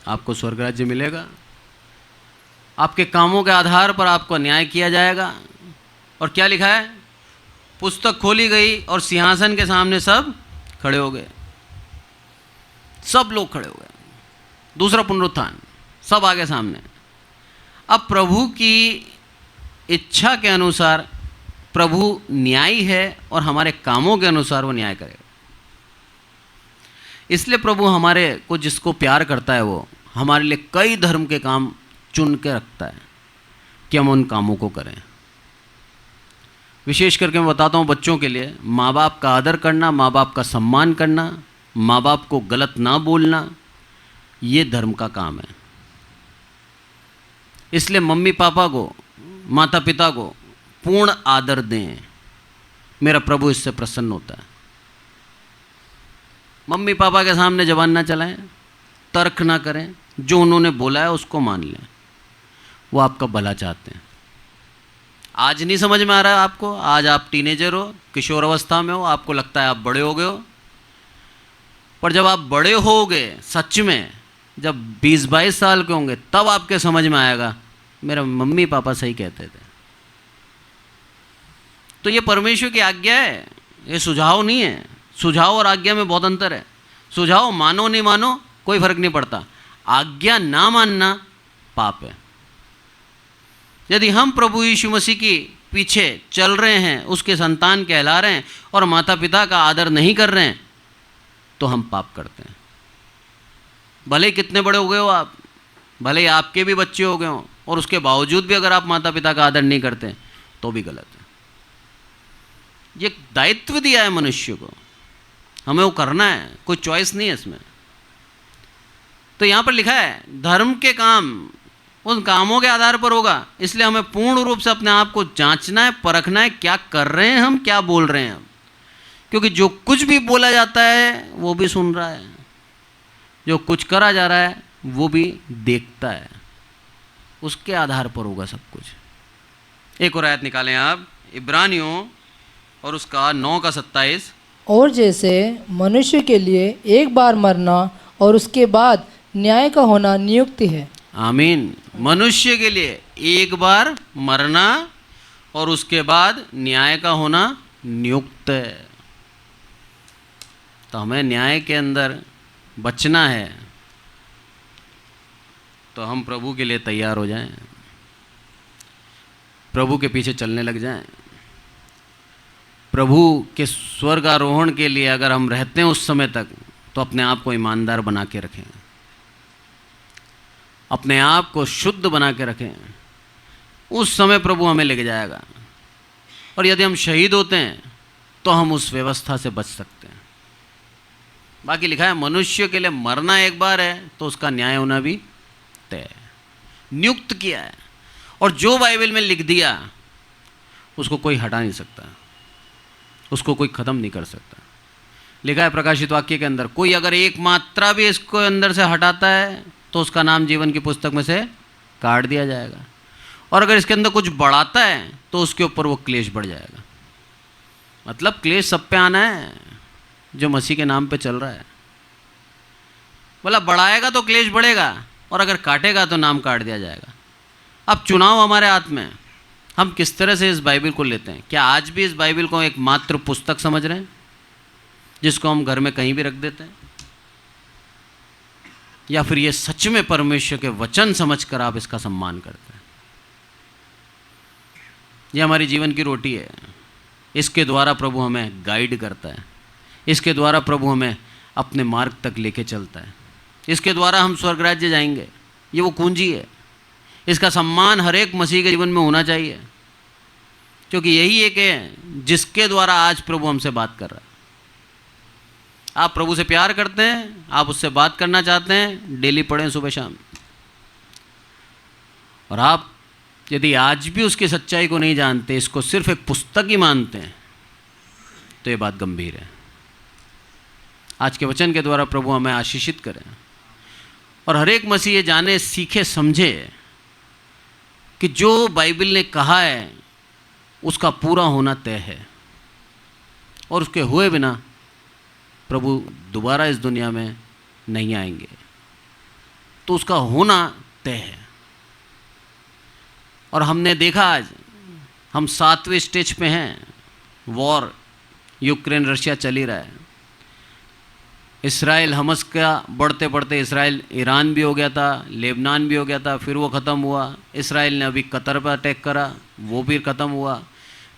Speaker 1: आपको स्वर्ग राज्य मिलेगा। आपके कामों के आधार पर आपको न्याय किया जाएगा। और क्या लिखा है? पुस्तक खोली गई और सिंहासन के सामने सब खड़े हो गए। सब लोग खड़े हो गए। दूसरा पुनरुत्थान, सब आगे सामने। अब प्रभु की इच्छा के अनुसार प्रभु न्यायी है और हमारे कामों के अनुसार वो न्याय करेगा। इसलिए प्रभु हमारे को जिसको प्यार करता है वो हमारे लिए कई धर्म के काम चुन के रखता है कि हम उन कामों को करें। विशेष करके मैं बताता हूँ बच्चों के लिए, माँ बाप का आदर करना, माँ बाप का सम्मान करना, माँ बाप को गलत ना बोलना, ये धर्म का काम है। इसलिए मम्मी पापा को, माता पिता को पूर्ण आदर दें। मेरा प्रभु इससे प्रसन्न होता है। मम्मी पापा के सामने जबान ना चलाएं, तर्क ना करें, जो उन्होंने बोला है उसको मान लें। वो आपका भला चाहते हैं। आज नहीं समझ में आ रहा है आपको, आज आप टीनेजर हो, किशोर अवस्था में हो, आपको लगता है आप बड़े हो गए हो, पर जब आप बड़े होगे सच में, जब 20-22 साल के होंगे, तब आपके समझ में आएगा मेरा मम्मी पापा सही कहते थे। तो ये परमेश्वर की आज्ञा है, ये सुझाव नहीं है। सुझाव और आज्ञा में बहुत अंतर है। सुझाव मानो नहीं मानो कोई फर्क नहीं पड़ता, आज्ञा ना मानना पाप है। यदि हम प्रभु यीशु मसीह की पीछे चल रहे हैं, उसके संतान कहला रहे हैं और माता पिता का आदर नहीं कर रहे हैं, तो हम पाप करते हैं। भले ही कितने बड़े हो गए हो आप, भले ही आपके भी बच्चे हो गए हो, और उसके बावजूद भी अगर आप माता पिता का आदर नहीं करते तो भी गलत है। ये दायित्व दिया है मनुष्य को, हमें वो करना है, कोई चॉइस नहीं है इसमें। तो यहाँ पर लिखा है धर्म के काम उन कामों के आधार पर होगा। इसलिए हमें पूर्ण रूप से अपने आप को जांचना है, परखना है, क्या कर रहे हैं हम, क्या बोल रहे हैं हम। क्योंकि जो कुछ भी बोला जाता है वो भी सुन रहा है, जो कुछ करा जा रहा है वो भी देखता है। उसके आधार पर होगा सब कुछ। एक और आयत निकालें आप, इब्रानियों और उसका 9:27।
Speaker 2: और जैसे मनुष्य के लिए एक बार मरना और उसके बाद न्याय का होना नियुक्त है।
Speaker 1: आमीन। मनुष्य के लिए एक बार मरना और उसके बाद न्याय का होना नियुक्त है। तो हमें न्याय के अंदर बचना है, तो हम प्रभु के लिए तैयार हो जाएं, प्रभु के पीछे चलने लग जाएं। प्रभु के स्वर्गारोहण के लिए अगर हम रहते हैं उस समय तक, तो अपने आप को ईमानदार बना के रखें, अपने आप को शुद्ध बना के रखें। उस समय प्रभु हमें लेके जाएगा। और यदि हम शहीद होते हैं तो हम उस व्यवस्था से बच सकते हैं। बाकी लिखा है मनुष्य के लिए मरना एक बार है, तो उसका न्याय होना भी तय है, नियुक्त किया है। और जो बाइबल में लिख दिया उसको कोई हटा नहीं सकता, उसको कोई ख़त्म नहीं कर सकता। लिखा है प्रकाशित वाक्य के अंदर, कोई अगर एक मात्रा भी इसको अंदर से हटाता है तो उसका नाम जीवन की पुस्तक में से काट दिया जाएगा। और अगर इसके अंदर कुछ बढ़ाता है तो उसके ऊपर वो क्लेश बढ़ जाएगा। मतलब क्लेश सब पे आना है जो मसीह के नाम पे चल रहा है। बोला बढ़ाएगा तो क्लेश बढ़ेगा, और अगर काटेगा तो नाम काट दिया जाएगा। अब चुनाव हमारे हाथ में, हम किस तरह से इस बाइबल को लेते हैं। क्या आज भी इस बाइबल को एक मात्र पुस्तक समझ रहे हैं जिसको हम घर में कहीं भी रख देते हैं, या फिर ये सच में परमेश्वर के वचन समझकर आप इसका सम्मान करते हैं? ये हमारी जीवन की रोटी है। इसके द्वारा प्रभु हमें गाइड करता है, इसके द्वारा प्रभु हमें अपने मार्ग तक लेके चलता है, इसके द्वारा हम स्वर्ग राज्य जाएंगे। ये वो कुंजी है। इसका सम्मान हर एक मसीह के जीवन में होना चाहिए, क्योंकि यही एक है जिसके द्वारा आज प्रभु हमसे बात कर रहा है। आप प्रभु से प्यार करते हैं, आप उससे बात करना चाहते हैं, डेली पढ़ें सुबह शाम। और आप यदि आज भी उसकी सच्चाई को नहीं जानते, इसको सिर्फ एक पुस्तक ही मानते हैं, तो ये बात गंभीर है। आज के वचन के द्वारा प्रभु हमें आशीषित करें, और हर एक मसीह ये जाने, सीखे, समझे कि जो बाइबल ने कहा है उसका पूरा होना तय है, और उसके हुए बिना प्रभु दोबारा इस दुनिया में नहीं आएंगे। तो उसका होना तय है। और हमने देखा आज हम 7वें स्टेज पे हैं। वॉर यूक्रेन रशिया चल ही रहा है। इसराइल हमस का बढ़ते बढ़ते इसराइल ईरान भी हो गया था, लेबनान भी हो गया था, फिर वो ख़त्म हुआ। इसराइल ने अभी कतर पर अटैक करा, वो भी ख़त्म हुआ।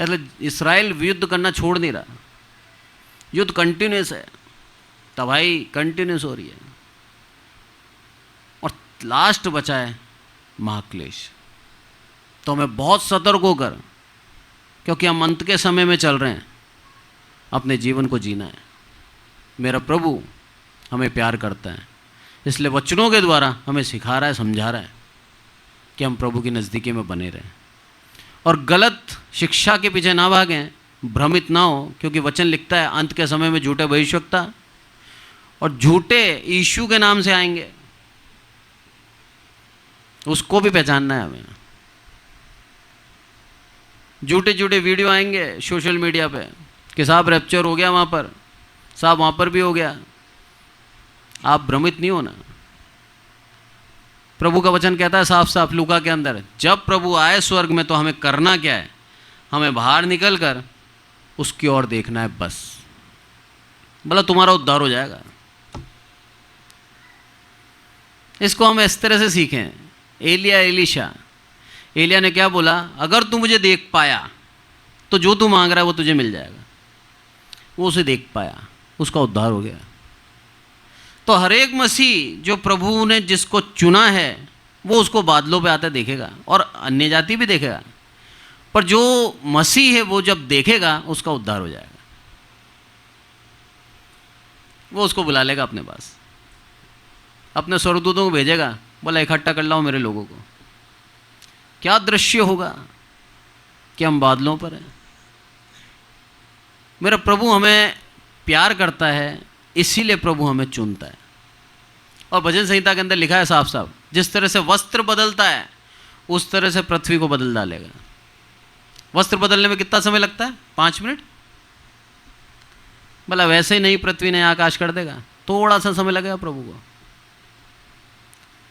Speaker 1: मतलब इसराइल युद्ध करना छोड़ नहीं रहा, युद्ध कंटिन्यूस है, तबाही कंटिन्यूस हो रही है। और लास्ट बचा है महाक्लेश। तो हमें बहुत सतर्क होकर, क्योंकि हम अंत के समय में चल रहे हैं, अपने जीवन को जीना है। मेरा प्रभु हमें प्यार करता है, इसलिए वचनों के द्वारा हमें सिखा रहा है, समझा रहा है कि हम प्रभु की नज़दीकी में बने रहें और गलत शिक्षा के पीछे ना भागें, भ्रमित ना हो। क्योंकि वचन लिखता है अंत के समय में झूठे भविष्यवक्ता और झूठे यीशु के नाम से आएंगे, उसको भी पहचानना है हमें। झूठे झूठे वीडियो आएंगे सोशल मीडिया पे कि साहब रैप्चर हो गया वहाँ पर, साहब वहाँ पर भी हो गया। आप भ्रमित नहीं होना। प्रभु का वचन कहता है साफ साफ लूका के अंदर, जब प्रभु आए स्वर्ग में तो हमें करना क्या है? हमें बाहर निकल कर उसकी ओर देखना है बस। बोला तुम्हारा उद्धार हो जाएगा। इसको हम इस तरह से सीखें। एलिया ने क्या बोला? अगर तू मुझे देख पाया तो जो तू मांग रहा है वो तुझे मिल जाएगा। वो उसे देख पाया, उसका उद्धार हो गया। तो हर एक मसीह जो प्रभु ने जिसको चुना है वो उसको बादलों पे आते देखेगा, और अन्य जाति भी देखेगा, पर जो मसीह है वो जब देखेगा उसका उद्धार हो जाएगा। वो उसको बुला लेगा अपने पास, अपने स्वर्गदूतों को भेजेगा, बोला इकट्ठा कर लाओ मेरे लोगों को। क्या दृश्य होगा कि हम बादलों पर हैं। मेरा प्रभु हमें प्यार करता है, इसीलिए प्रभु हमें चुनता है। और भजन संहिता के अंदर लिखा है साफ साफ, जिस तरह से वस्त्र बदलता है उस तरह से पृथ्वी को बदल डालेगा। वस्त्र बदलने में कितना समय लगता है? 5 मिनट। बोला वैसे ही नहीं पृथ्वी ने आकाश कर देगा, थोड़ा सा समय लगेगा प्रभु को।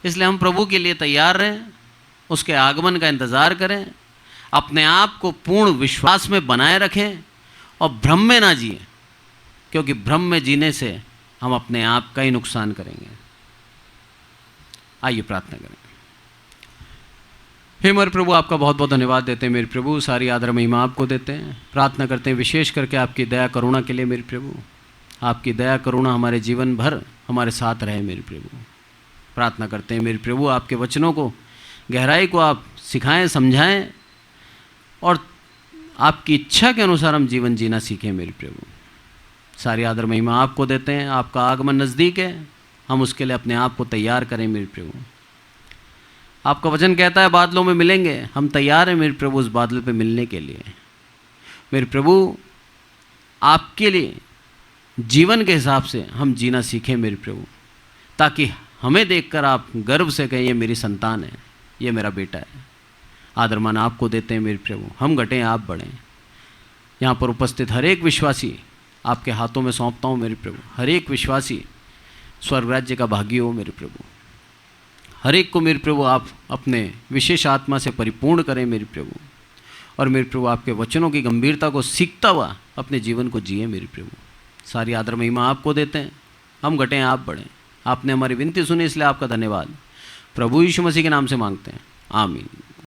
Speaker 1: इसलिए हम प्रभु के लिए तैयार रहें, उसके आगमन का इंतज़ार करें, अपने आप को पूर्ण विश्वास में बनाए रखें और भ्रम में ना जिए, क्योंकि भ्रम में जीने से हम अपने आप का ही नुकसान करेंगे। आइए प्रार्थना करें। हे मेरे प्रभु, आपका बहुत बहुत धन्यवाद देते हैं मेरे प्रभु, सारी आदर महिमा आपको देते हैं। प्रार्थना करते हैं विशेष करके आपकी दया करुणा के लिए मेरे प्रभु, आपकी दया करुणा हमारे जीवन भर हमारे साथ रहे मेरे प्रभु। प्रार्थना करते हैं मेरे प्रभु, आपके वचनों को गहराई को आप सिखाएं, समझाएं और आपकी इच्छा के अनुसार हम जीवन जीना सीखें मेरे प्रभु। सारी आदर महिमा आपको देते हैं। आपका आगमन नज़दीक है, हम उसके लिए अपने आप को तैयार करें मेरे प्रभु। आपका वचन कहता है बादलों में मिलेंगे, हम तैयार हैं मेरे प्रभु उस बादल पे मिलने के लिए। मेरे प्रभु, आपके लिए जीवन के हिसाब से हम जीना सीखें मेरे प्रभु, ताकि हमें देखकर आप गर्व से कहें ये मेरी संतान है, ये मेरा बेटा है। आदर मान आपको देते हैं मेरे प्रभु, हम घटें आप बढ़ें। यहाँ पर उपस्थित हर एक विश्वासी आपके हाथों में सौंपता हूँ मेरे प्रभु। हर एक विश्वासी स्वर्ग राज्य का भागी हो मेरे प्रभु। हर एक को मेरे प्रभु आप अपने विशेष आत्मा से परिपूर्ण करें मेरे प्रभु, और मेरे प्रभु आपके वचनों की गंभीरता को सीखता हुआ अपने जीवन को जिए मेरे प्रभु। सारी आदर महिमा आपको देते हैं, हम घटें आप बढ़ें। आपने हमारी विनती सुनी इसलिए आपका धन्यवाद। प्रभु यीशु मसीह के नाम से मांगते हैं, आमीन।